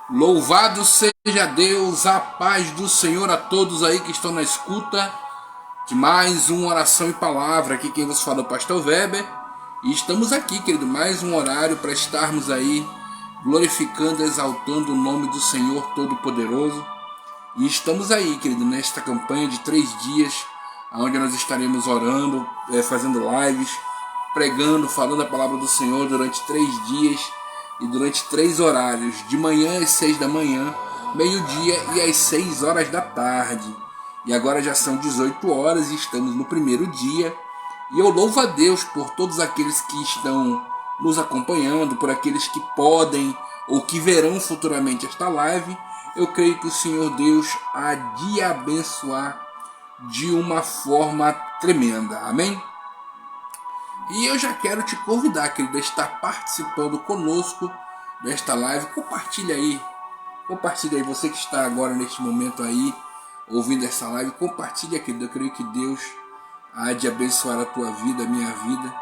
Louvado seja Deus, a paz do Senhor a todos aí que estão na escuta de mais uma oração e palavra. Aqui quem vos fala é o Pastor Weber. E estamos aqui, querido, mais um horário para estarmos aí glorificando, exaltando o nome do Senhor Todo-Poderoso. E estamos aí, querido, nesta campanha de 3 dias, onde nós estaremos orando, fazendo lives, pregando, falando a palavra do Senhor durante 3 dias e durante 3 horários, de manhã às 6 da manhã, meio-dia e às 6 horas da tarde. E agora já são 18 horas e estamos no primeiro dia. E eu louvo a Deus por todos aqueles que estão nos acompanhando, por aqueles que podem ou que verão futuramente esta live. Eu creio que o Senhor Deus há de abençoar de uma forma tremenda. Amém? E eu já quero te convidar, querido, a estar participando conosco desta live. Compartilha aí você que está agora neste momento aí, ouvindo essa live. Compartilha, querido. Eu creio que Deus há de abençoar a tua vida, a minha vida,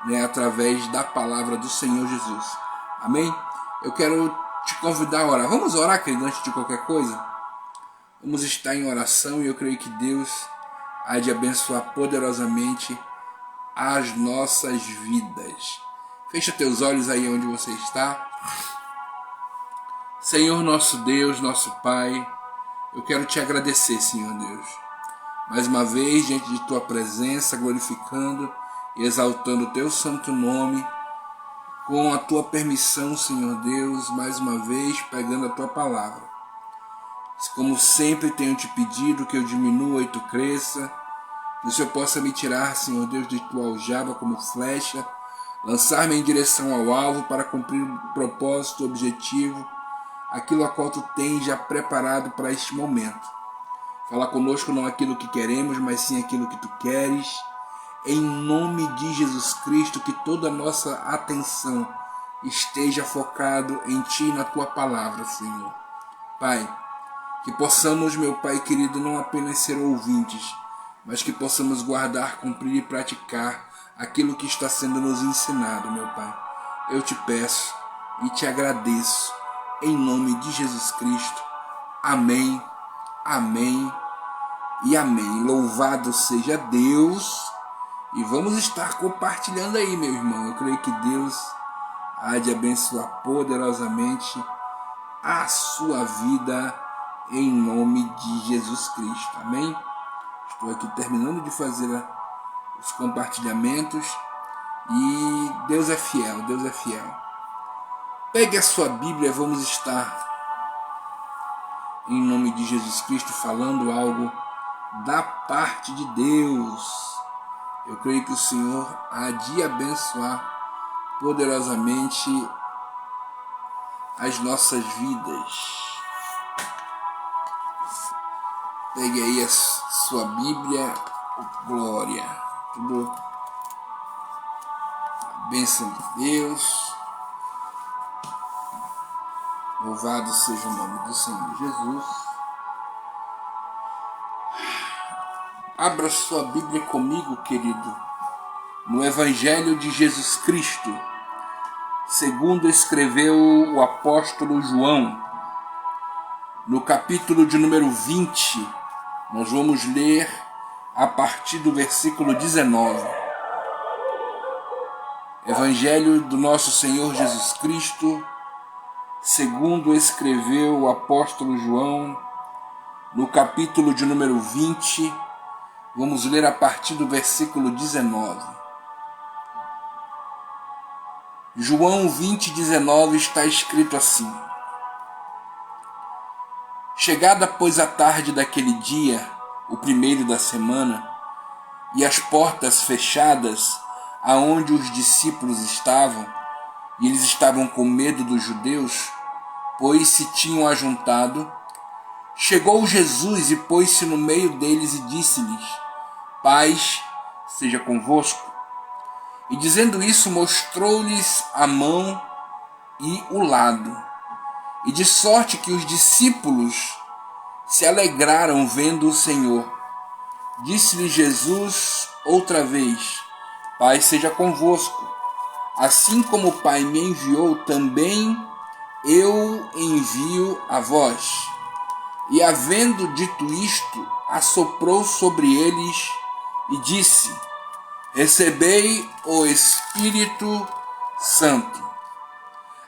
né, através da palavra do Senhor Jesus. Amém? Eu quero te convidar a orar. Vamos orar, querido, antes de qualquer coisa? Vamos estar em oração e eu creio que Deus há de abençoar poderosamente as nossas vidas. Fecha teus olhos aí onde você está. Senhor nosso Deus, nosso Pai, eu quero te agradecer, Senhor Deus, mais uma vez diante de tua presença, glorificando e exaltando o teu santo nome, com a tua permissão, Senhor Deus, mais uma vez pregando a tua palavra. Como sempre tenho te pedido que eu diminua e tu cresça, que o Senhor possa me tirar, Senhor Deus, de tua aljava como flecha, lançar-me em direção ao alvo para cumprir o propósito, o objetivo, aquilo a qual tu tens já preparado para este momento. Fala conosco não aquilo que queremos, mas sim aquilo que tu queres. Em nome de Jesus Cristo, que toda a nossa atenção esteja focado em ti e na tua palavra, Senhor. Pai, que possamos, meu Pai querido, não apenas ser ouvintes, mas que possamos guardar, cumprir e praticar aquilo que está sendo nos ensinado, meu Pai. Eu te peço e te agradeço, em nome de Jesus Cristo. Amém, amém e amém. Louvado seja Deus. E vamos estar compartilhando aí, meu irmão. Eu creio que Deus há de abençoar poderosamente a sua vida, em nome de Jesus Cristo. Amém? Estou aqui terminando de fazer os compartilhamentos e Deus é fiel, Deus é fiel. Pegue a sua Bíblia, vamos estar, em nome de Jesus Cristo, falando algo da parte de Deus. Eu creio que o Senhor há de abençoar poderosamente as nossas vidas. Pegue aí a sua Bíblia, glória, tudo a bênção de Deus, louvado seja o nome do Senhor Jesus. Abra sua Bíblia comigo, querido, no Evangelho de Jesus Cristo, segundo escreveu o apóstolo João, no capítulo de número 20, nós vamos ler a partir do versículo 19. Evangelho do nosso Senhor Jesus Cristo, segundo escreveu o apóstolo João, no capítulo de número 20, vamos ler a partir do versículo 19. João 20:19 está escrito assim: Chegada, pois, a tarde daquele dia, o primeiro da semana, e as portas fechadas, aonde os discípulos estavam, e eles estavam com medo dos judeus, pois se tinham ajuntado, chegou Jesus e pôs-se no meio deles e disse-lhes: Paz seja convosco. E dizendo isso, mostrou-lhes a mão e o lado. E de sorte que os discípulos se alegraram vendo o Senhor. Disse-lhe Jesus outra vez: Pai seja convosco. Assim como o Pai me enviou, também eu envio a vós. E havendo dito isto, assoprou sobre eles e disse: recebei o Espírito Santo.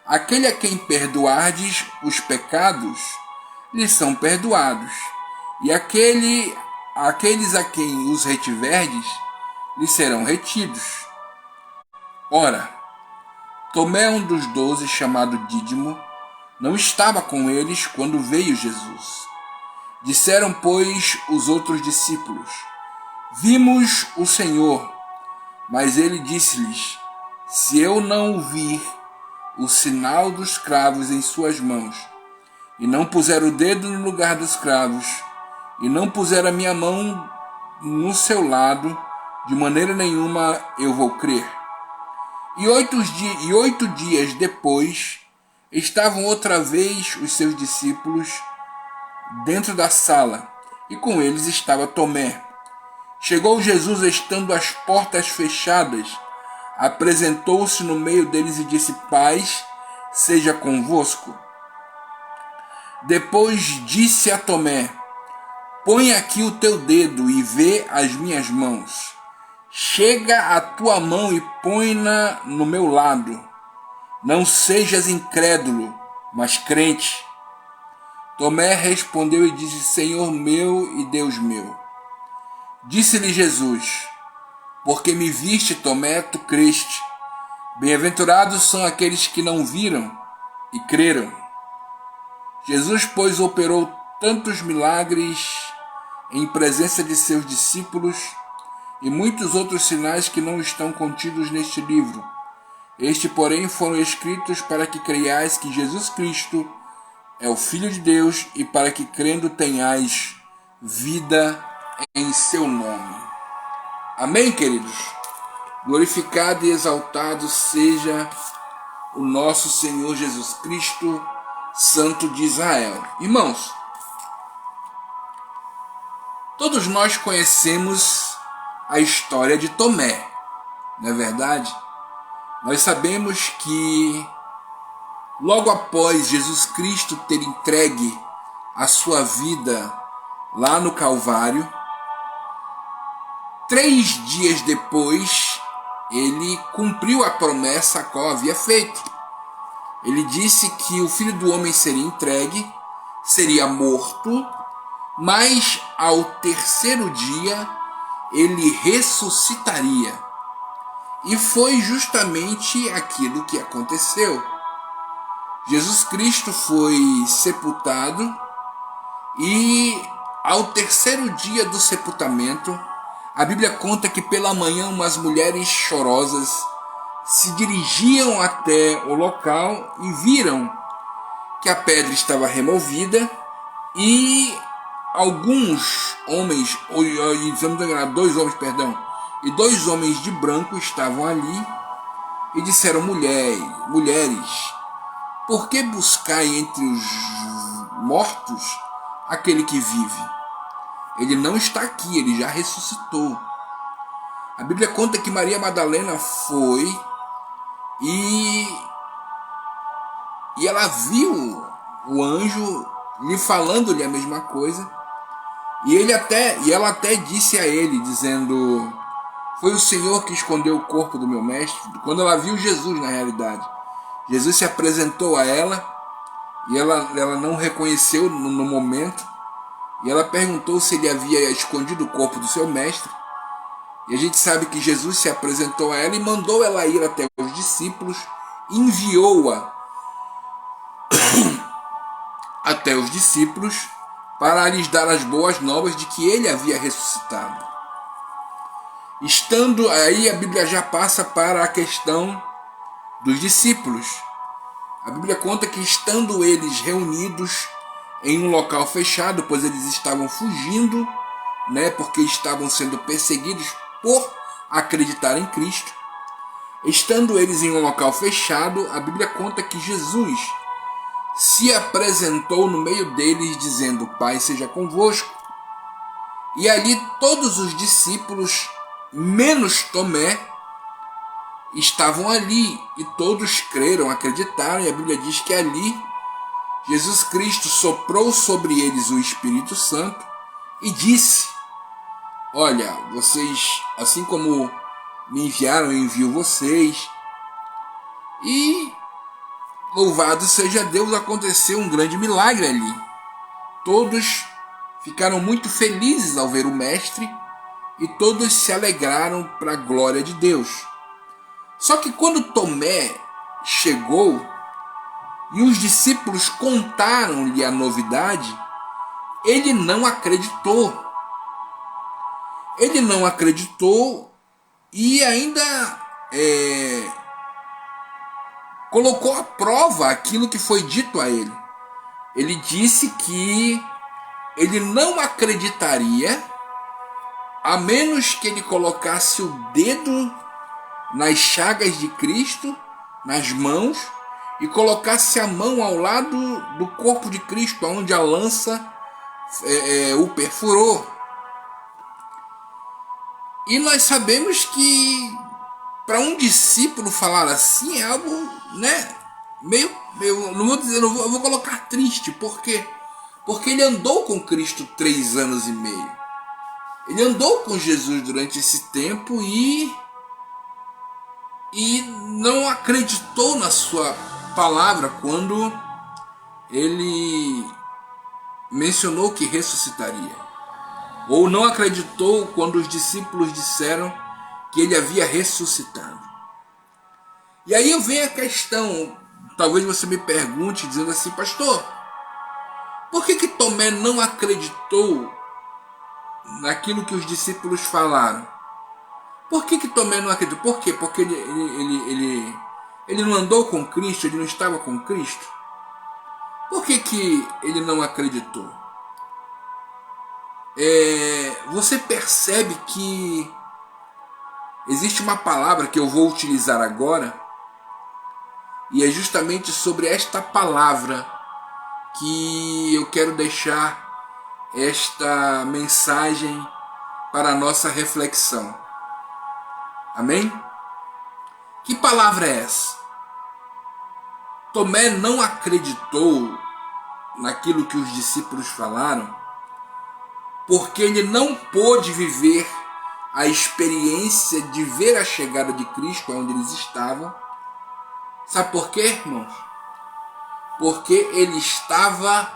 Aquele a quem perdoardes os pecados, lhes são perdoados, e aqueles a quem os retiverdes, lhes serão retidos. Ora, Tomé, um dos 12, chamado Dídimo, não estava com eles quando veio Jesus. Disseram, pois, os outros discípulos: vimos o Senhor. Mas ele disse-lhes: se eu não vir o sinal dos cravos em suas mãos, e não puser o dedo no lugar dos cravos, e não puser a minha mão no seu lado, de maneira nenhuma eu vou crer. E 8 dias depois, estavam outra vez os seus discípulos dentro da sala, e com eles estava Tomé. Chegou Jesus, estando as portas fechadas, apresentou-se no meio deles e disse: paz seja convosco. Depois disse a Tomé: põe aqui o teu dedo e vê as minhas mãos. Chega a tua mão e põe-na no meu lado. Não sejas incrédulo, mas crente. Tomé respondeu e disse: Senhor meu e Deus meu. Disse-lhe Jesus: porque me viste, Tomé, tu creste. Bem-aventurados são aqueles que não viram e creram. Jesus, pois, operou tantos milagres em presença de seus discípulos e muitos outros sinais que não estão contidos neste livro. Estes, porém, foram escritos para que creiais que Jesus Cristo é o Filho de Deus e para que, crendo, tenhais vida em seu nome. Amém, queridos? Glorificado e exaltado seja o nosso Senhor Jesus Cristo, Santo de Israel. Irmãos, todos nós conhecemos a história de Tomé, não é verdade? Nós sabemos que logo após Jesus Cristo ter entregue a sua vida lá no Calvário, 3 dias depois, ele cumpriu a promessa a qual havia feito. Ele disse que o Filho do Homem seria entregue, seria morto, mas ao terceiro dia ele ressuscitaria. E foi justamente aquilo que aconteceu. Jesus Cristo foi sepultado e ao terceiro dia do sepultamento, a Bíblia conta que pela manhã umas mulheres chorosas se dirigiam até o local e viram que a pedra estava removida e alguns homens, dois homens de branco estavam ali e disseram: mulheres, por que buscai entre os mortos aquele que vive? Ele não está aqui, ele já ressuscitou. A Bíblia conta que Maria Madalena foi e ela viu o anjo lhe falando-lhe a mesma coisa. E ela até disse a ele, dizendo: foi o Senhor que escondeu o corpo do meu mestre. Quando ela viu Jesus, na realidade, Jesus se apresentou a ela e ela não reconheceu no momento. E ela perguntou se ele havia escondido o corpo do seu mestre. E a gente sabe que Jesus se apresentou a ela e mandou ela ir até os discípulos, enviou-a até os discípulos para lhes dar as boas novas de que ele havia ressuscitado. Estando aí, a Bíblia já passa para a questão dos discípulos. A Bíblia conta que estando eles reunidos em um local fechado, pois eles estavam fugindo, porque estavam sendo perseguidos por acreditar em Cristo. Estando eles em um local fechado, a Bíblia conta que Jesus se apresentou no meio deles, dizendo: Pai seja convosco. E ali todos os discípulos, menos Tomé, estavam ali, e todos creram, acreditaram, e a Bíblia diz que ali Jesus Cristo soprou sobre eles o Espírito Santo e disse: olha, vocês, assim como me enviaram, eu envio vocês. E louvado seja Deus, aconteceu um grande milagre ali. Todos ficaram muito felizes ao ver o Mestre e todos se alegraram para a glória de Deus. Só que quando Tomé chegou e os discípulos contaram-lhe a novidade, ele não acreditou. Ele não acreditou e ainda colocou à prova aquilo que foi dito a ele. Ele disse que ele não acreditaria a menos que ele colocasse o dedo nas chagas de Cristo, nas mãos, e colocasse a mão ao lado do corpo de Cristo, onde a lança o perfurou. E nós sabemos que para um discípulo falar assim é algo, né, meio não vou dizer, eu vou colocar triste. Por quê? Porque ele andou com Cristo 3 anos e meio. Ele andou com Jesus durante esse tempo e não acreditou na sua palavra quando ele mencionou que ressuscitaria. Ou não acreditou quando os discípulos disseram que ele havia ressuscitado. E aí vem a questão, talvez você me pergunte dizendo assim: pastor, por que Tomé não acreditou naquilo que os discípulos falaram? Por que Tomé não acreditou? Por quê? Porque ele não andou com Cristo, ele não estava com Cristo? Por que ele não acreditou? Você percebe que existe uma palavra que eu vou utilizar agora, e é justamente sobre esta palavra que eu quero deixar esta mensagem para a nossa reflexão. Amém? Que palavra é essa? Tomé não acreditou naquilo que os discípulos falaram porque ele não pôde viver a experiência de ver a chegada de Cristo onde eles estavam. Sabe por quê, irmãos? Porque ele estava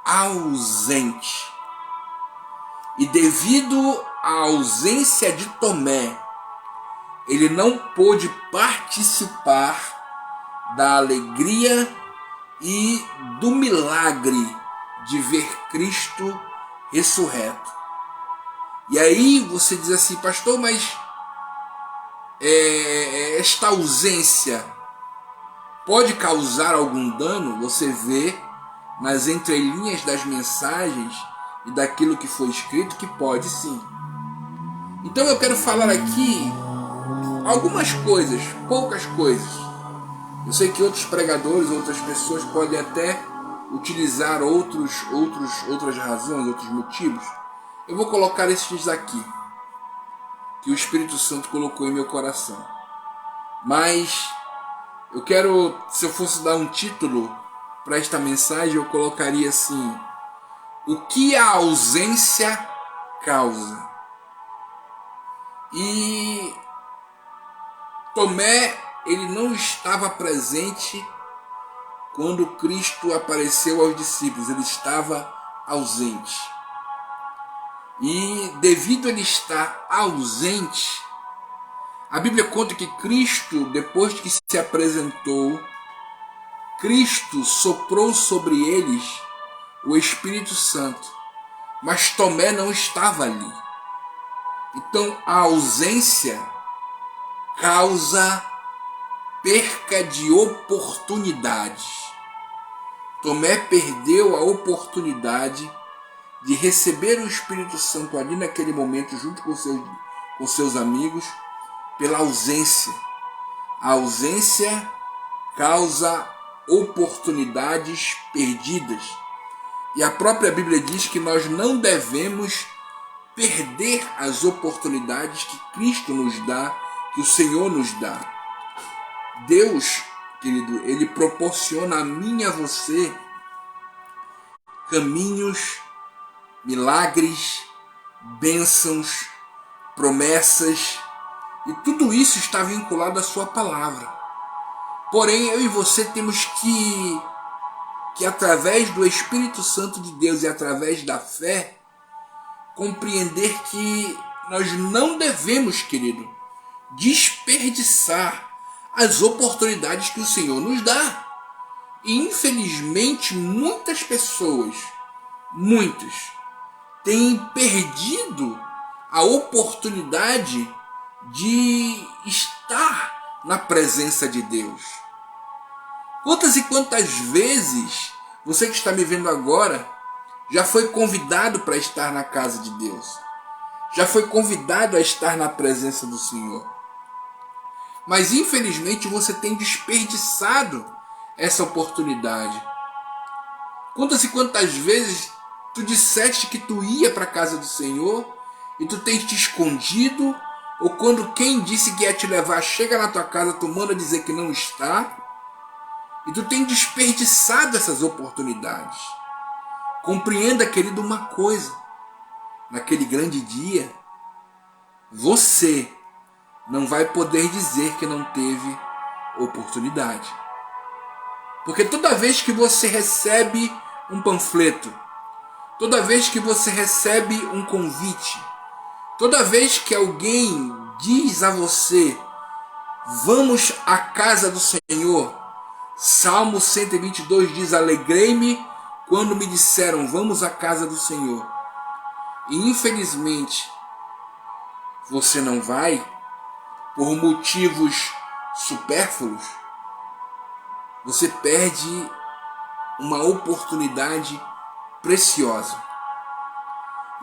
ausente. E devido à ausência de Tomé, ele não pôde participar da alegria e do milagre de ver Cristo ressurreto. E aí você diz assim: pastor, mas esta ausência pode causar algum dano? Você vê nas entrelinhas das mensagens e daquilo que foi escrito que pode sim. Então eu quero falar aqui algumas coisas, poucas coisas. Eu sei que outros pregadores, outras pessoas podem até utilizar outras razões, outros motivos. Eu vou colocar esses aqui, que o Espírito Santo colocou em meu coração. Mas eu quero, se eu fosse dar um título para esta mensagem, eu colocaria assim: o que a ausência causa. E Tomé, ele não estava presente quando Cristo apareceu aos discípulos, ele estava ausente. E devido a ele estar ausente, a Bíblia conta que Cristo, depois que se apresentou, Cristo soprou sobre eles o Espírito Santo, mas Tomé não estava ali. Então a ausência causa perca de oportunidades. Tomé perdeu a oportunidade de receber o Espírito Santo ali naquele momento, junto com seus amigos, pela ausência. A ausência causa oportunidades perdidas. E a própria Bíblia diz que nós não devemos perder as oportunidades que Cristo nos dá, que o Senhor nos dá. Deus, querido, Ele proporciona a mim e a você caminhos, milagres, bênçãos, promessas, e tudo isso está vinculado à sua palavra. Porém, eu e você temos que através do Espírito Santo de Deus e através da fé, compreender que nós não devemos, querido, desperdiçar as oportunidades que o Senhor nos dá. E infelizmente muitas pessoas, têm perdido a oportunidade de estar na presença de Deus. Quantas e quantas vezes você que está me vendo agora já foi convidado para estar na casa de Deus? Já foi convidado a estar na presença do Senhor? Mas infelizmente você tem desperdiçado essa oportunidade. Quantas e quantas vezes tu disseste que tu ia para a casa do Senhor e tu tens te escondido, ou quando quem disse que ia te levar chega na tua casa, tu manda dizer que não está, e tu tens desperdiçado essas oportunidades. Compreenda, querido, uma coisa: naquele grande dia, você não vai poder dizer que não teve oportunidade. Porque toda vez que você recebe um panfleto, toda vez que você recebe um convite, toda vez que alguém diz a você: vamos à casa do Senhor, Salmo 122 diz: alegrei-me quando me disseram, vamos à casa do Senhor. E infelizmente você não vai por motivos supérfluos, você perde uma oportunidade preciosa.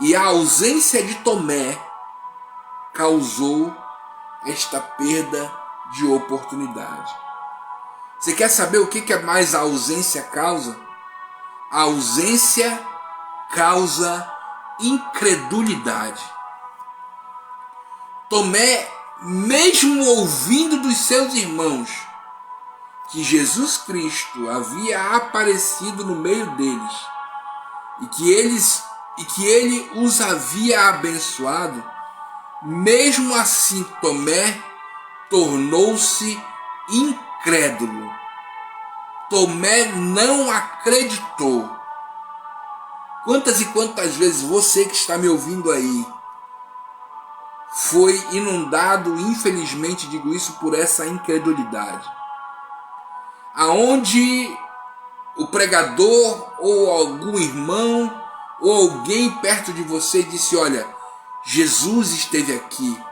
E a ausência de Tomé causou esta perda de oportunidade. Você quer saber o que mais a ausência causa? A ausência causa incredulidade. Tomé, mesmo ouvindo dos seus irmãos que Jesus Cristo havia aparecido no meio deles e que ele os havia abençoado, mesmo assim Tomé tornou-se incrédulo. Tomé não acreditou. Quantas e quantas vezes você que está me ouvindo aí foi inundado, infelizmente digo isso, por essa incredulidade? Aonde o pregador ou algum irmão ou alguém perto de você disse: olha, Jesus esteve aqui,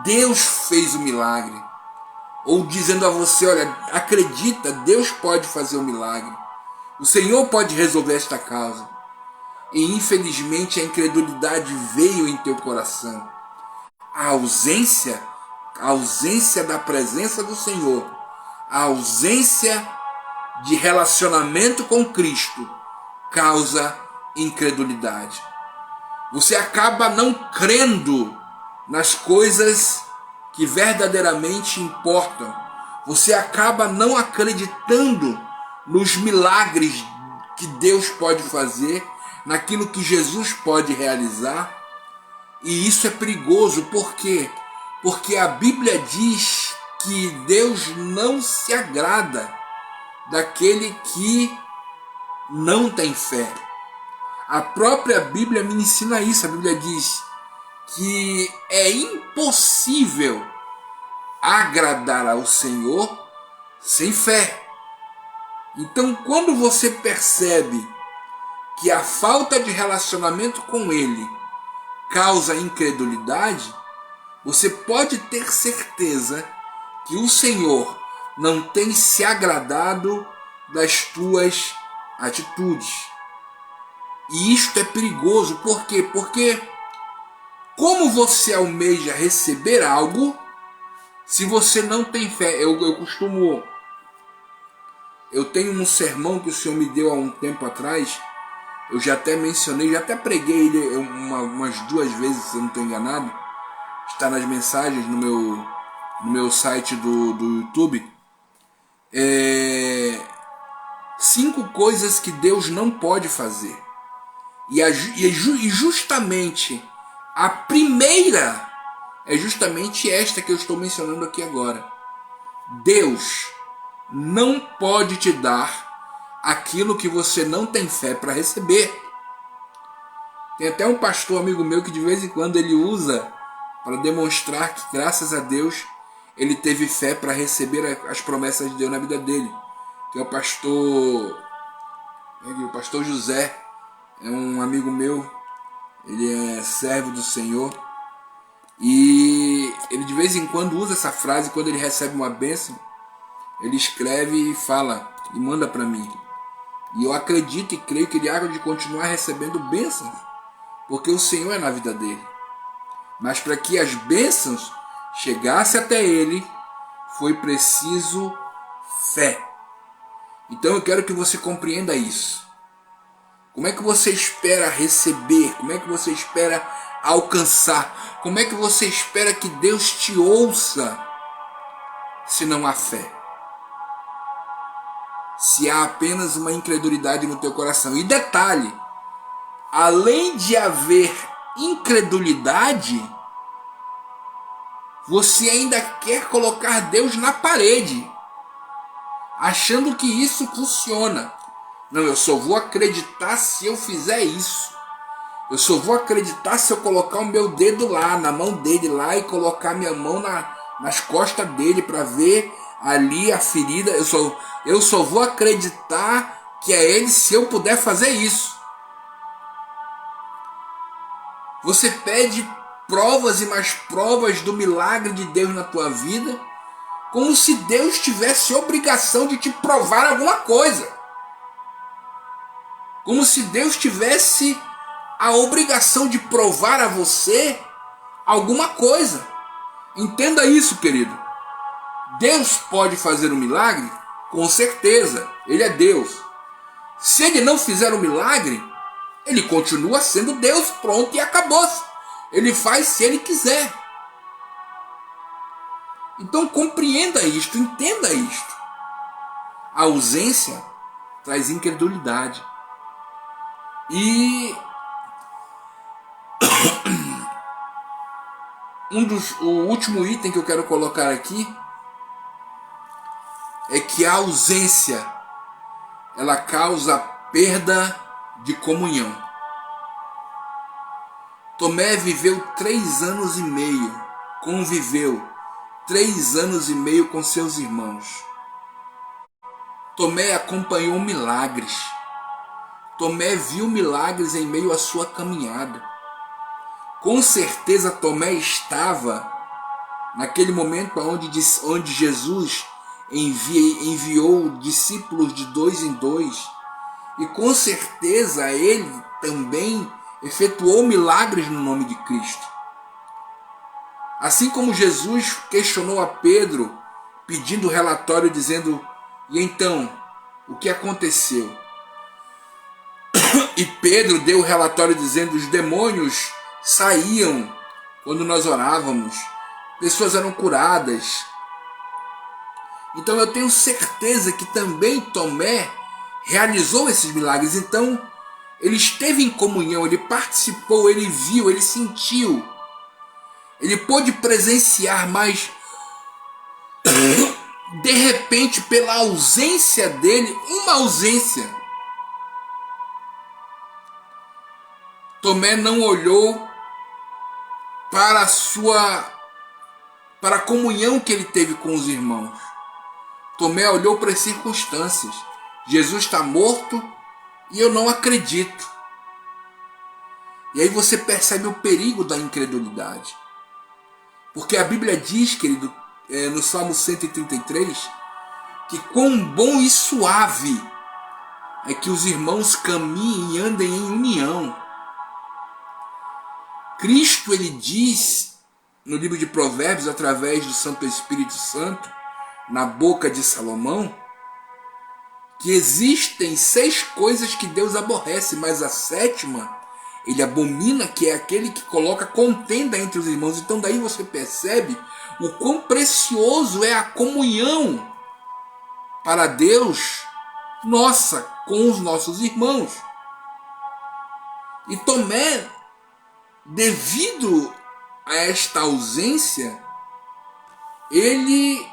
Deus fez o milagre. Ou dizendo a você: olha, acredita, Deus pode fazer o milagre, o Senhor pode resolver esta causa. E infelizmente a incredulidade veio em teu coração. A ausência da presença do Senhor, a ausência de relacionamento com Cristo causa incredulidade. Você acaba não crendo nas coisas que verdadeiramente importam. Você acaba não acreditando nos milagres que Deus pode fazer, naquilo que Jesus pode realizar. E isso é perigoso. Por quê? Porque a Bíblia diz que Deus não se agrada daquele que não tem fé. A própria Bíblia me ensina isso. A Bíblia diz que é impossível agradar ao Senhor sem fé. Então, quando você percebe que a falta de relacionamento com Ele causa incredulidade, você pode ter certeza que o Senhor não tem se agradado das tuas atitudes. E isto é perigoso. Por quê? Porque como você almeja receber algo se você não tem fé? Eu tenho um sermão que o Senhor me deu há um tempo atrás. Eu já até mencionei, já até preguei ele umas 2 vezes, se eu não estou enganado. Está nas mensagens no meu site do YouTube. 5 coisas que Deus não pode fazer. E justamente a primeira é justamente esta que eu estou mencionando aqui agora. Deus não pode te dar aquilo que você não tem fé para receber. Tem até um pastor amigo meu que de vez em quando ele usa para demonstrar que graças a Deus ele teve fé para receber as promessas de Deus na vida dele. Que é o pastor José, é um amigo meu, ele é servo do Senhor. E ele de vez em quando usa essa frase quando ele recebe uma bênção. Ele escreve e fala e manda para mim. E eu acredito e creio que ele há de continuar recebendo bênçãos, porque o Senhor é na vida dele. Mas para que as bênçãos chegassem até ele, foi preciso fé. Então eu quero que você compreenda isso. Como é que você espera receber? Como é que você espera alcançar? Como é que você espera que Deus te ouça se não há fé? Se há apenas uma incredulidade no teu coração. E detalhe, além de haver incredulidade, você ainda quer colocar Deus na parede, achando que isso funciona. Não, eu só vou acreditar se eu fizer isso. Eu só vou acreditar se eu colocar o meu dedo lá, na mão dele lá, e colocar minha mão nas costas dele para ver ali a ferida. Eu só vou acreditar que é ele se eu puder fazer isso. Você pede provas e mais provas do milagre de Deus na tua vida, como se Deus tivesse obrigação de te provar alguma coisa. Como se Deus tivesse a obrigação de provar a você alguma coisa. Entenda isso, querido. Deus pode fazer um milagre? Com certeza, Ele é Deus. Se Ele não fizer um milagre, Ele continua sendo Deus, pronto, e acabou-se. Ele faz se Ele quiser. Então compreenda isto, entenda isto. A ausência traz incredulidade. E o último item que eu quero colocar aqui é que a ausência ela causa perda de comunhão. Tomé viveu 3 anos e meio, conviveu 3 anos e meio com seus irmãos. Tomé acompanhou milagres. Tomé viu milagres em meio à sua caminhada. Com certeza Tomé estava naquele momento onde Jesus enviou discípulos de 2 em 2. E com certeza ele também efetuou milagres no nome de Cristo. Assim como Jesus questionou a Pedro, pedindo relatório, dizendo: e então, o que aconteceu? E Pedro deu o relatório dizendo: os demônios saíam quando nós orávamos, pessoas eram curadas. Então eu tenho certeza que também Tomé realizou esses milagres. Então ele esteve em comunhão, ele participou, ele viu, ele sentiu. Ele pôde presenciar, mas de repente, pela ausência dele, uma ausência, Tomé não olhou para a comunhão que ele teve com os irmãos. Tomé olhou para as circunstâncias. Jesus está morto e eu não acredito. E aí você percebe o perigo da incredulidade. Porque a Bíblia diz, querido, no Salmo 133, que quão bom e suave é que os irmãos caminhem e andem em união. Cristo, ele diz no livro de Provérbios, através do Santo Espírito Santo, na boca de Salomão, que existem 6 coisas que Deus aborrece, mas a 7ª ele abomina, que é aquele que coloca contenda entre os irmãos. Então daí você percebe o quão precioso é a comunhão para Deus nossa com os nossos irmãos. E Tomé, devido a esta ausência, ele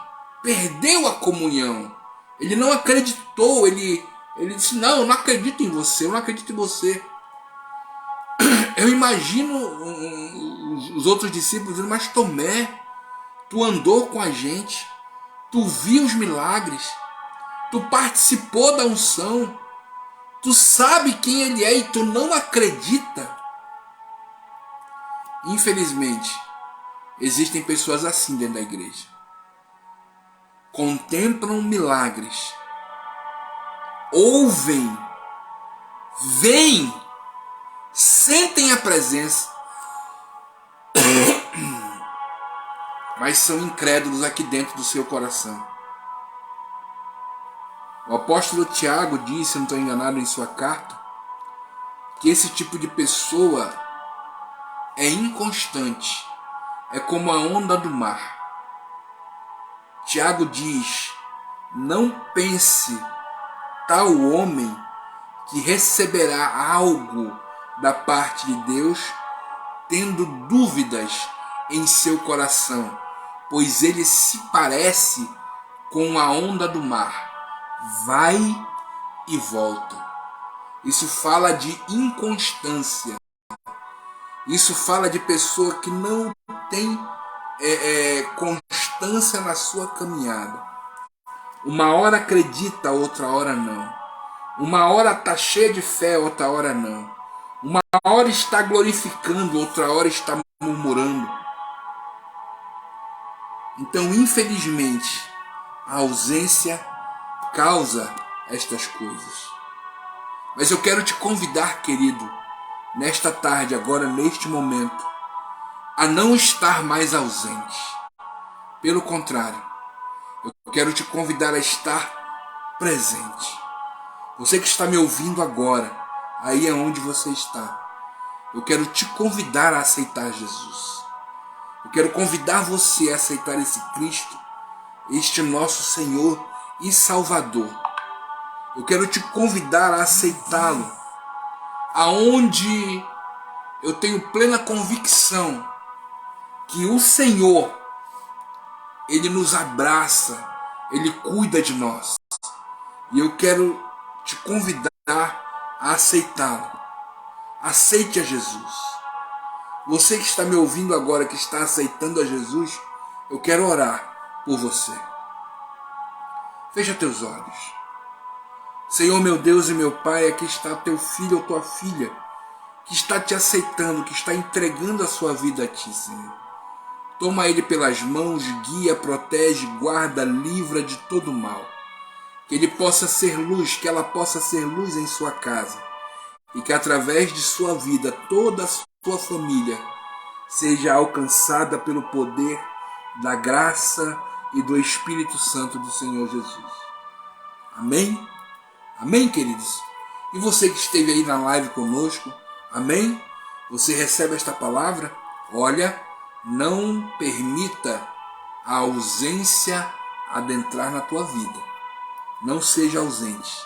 perdeu a comunhão. Ele não acreditou, ele disse, não, eu não acredito em você, eu não acredito em você. Eu imagino os outros discípulos dizendo, mas Tomé, tu andou com a gente, tu viu os milagres, tu participou da unção, tu sabe quem ele é e tu não acredita. Infelizmente, existem pessoas assim dentro da igreja. Contemplam milagres, ouvem, veem, sentem a presença, mas são incrédulos aqui dentro do seu coração. O apóstolo Tiago disse, se não estou enganado em sua carta, que esse tipo de pessoa é inconstante, é como a onda do mar. Tiago diz, não pense tal homem que receberá algo da parte de Deus, tendo dúvidas em seu coração, pois ele se parece com a onda do mar, vai e volta. Isso fala de inconstância. Isso fala de pessoa que não tem constância na sua caminhada. Uma hora acredita, outra hora não. Uma hora está cheia de fé, outra hora não. Uma hora está glorificando, outra hora está murmurando. Então, infelizmente, a ausência causa estas coisas. Mas eu quero te convidar, querido, nesta tarde, agora, neste momento, a não estar mais ausente. Pelo contrário, eu quero te convidar a estar presente. Você que está me ouvindo agora, aí é onde você está, eu quero te convidar a aceitar Jesus. Eu quero convidar você a aceitar esse Cristo, este nosso Senhor e Salvador. Eu quero te convidar a aceitá-lo, aonde eu tenho plena convicção que o Senhor, Ele nos abraça, Ele cuida de nós. E eu quero te convidar a aceitá-lo. Aceite a Jesus. Você que está me ouvindo agora, que está aceitando a Jesus, eu quero orar por você. Fecha teus olhos. Senhor, meu Deus e meu Pai, aqui está teu filho ou tua filha, que está te aceitando, que está entregando a sua vida a ti, Senhor. Toma ele pelas mãos, guia, protege, guarda, livra de todo mal. Que ele possa ser luz, que ela possa ser luz em sua casa. E que através de sua vida, toda a sua família seja alcançada pelo poder da graça e do Espírito Santo do Senhor Jesus. Amém? Amém, queridos? E você que esteve aí na live conosco, amém? Você recebe esta palavra? Olha, não permita a ausência adentrar na tua vida. Não seja ausente.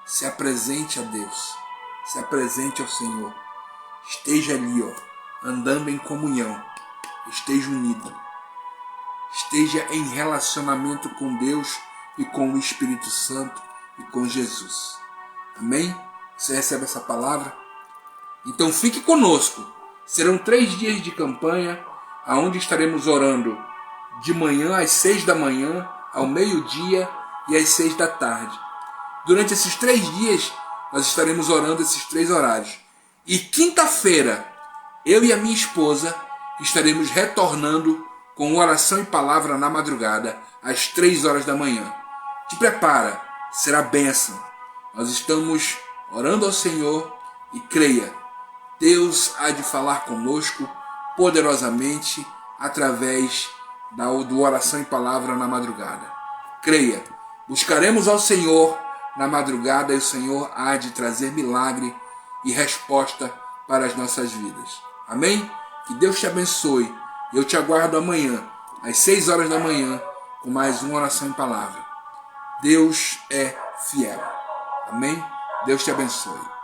Se apresente a Deus. Se apresente ao Senhor. Esteja ali, andando em comunhão. Esteja unido. Esteja em relacionamento com Deus e com o Espírito Santo e com Jesus. Amém? Você recebe essa palavra? Então fique conosco. Serão 3 dias de campanha, onde estaremos orando de manhã às 6 da manhã, ao meio-dia e às 6 da tarde. Durante esses 3 dias, nós estaremos orando esses 3 horários. E quinta-feira, eu e a minha esposa estaremos retornando com oração e palavra na madrugada, às 3 horas da manhã. Te prepara, será bênção. Nós estamos orando ao Senhor e creia, Deus há de falar conosco poderosamente através do oração e palavra na madrugada. Creia, buscaremos ao Senhor na madrugada e o Senhor há de trazer milagre e resposta para as nossas vidas. Amém? Que Deus te abençoe. Eu te aguardo amanhã, às 6 horas da manhã, com mais uma oração em palavra. Deus é fiel. Amém? Deus te abençoe.